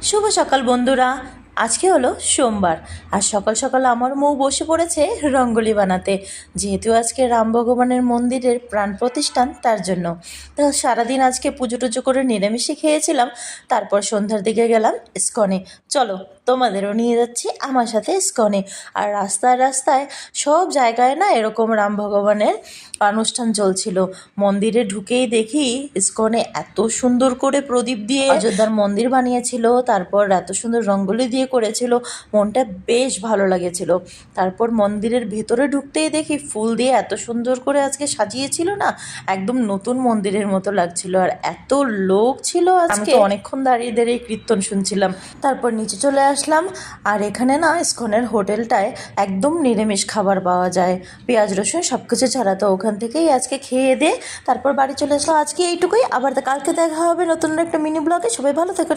শুভ সকাল বন্ধুরা। আজকে হলো সোমবার আর সকাল সকাল আমার বউ বসে পড়েছে রঙ্গোলি বানাতে, যেহেতু আজকে রাম ভগবানের মন্দিরের প্রাণ প্রতিষ্ঠান তার জন্য। তো সারাদিন আজকে পুজো টুজো করে নিরামিষে খেয়েছিলাম, তারপর সন্ধ্যার দিকে গেলাম ইস্কনে। চলো তোমাদেরও নিয়ে যাচ্ছি আমার সাথে ইস্কনে। আর রাস্তায় রাস্তায় সব জায়গায় না এরকম রাম ভগবানের অনুষ্ঠান চলছিল। মন্দিরে ঢুকেই দেখি ইস্কনে এত সুন্দর করে প্রদীপ দিয়ে অযোধ্যার মন্দির বানিয়েছিল, তারপর এত সুন্দর রঙ্গোলি দিয়ে করেছিল, মনটা বেশ ভালো লাগেছিল। তারপর মন্দিরের ভেতরে ঢুকতেই দেখি ফুল দিয়ে এত সুন্দর করে আজকে সাজিয়েছিল না, একদম নতুন মন্দিরের মতো লাগছিল। আর এত লোক ছিল আজকে, অনেকক্ষণ দাঁড়িয়ে দাঁড়িয়ে কীর্তন শুনছিলাম। তারপর নিচে চলে আসলাম। আর এখানে না ইস্কনের হোটেলটায় একদম নিরামিষ খাবার পাওয়া যায়, পেঁয়াজ রসুন সব কিছু ছাড়া। তো ওখান থেকেই আজকে খেয়ে দে তারপর বাড়ি চলে আসলাম। আজকে এইটুকুই, আবার কালকে দেখা হবে নতুন একটা মিনি ব্লগে। সবাই ভালো থেকো।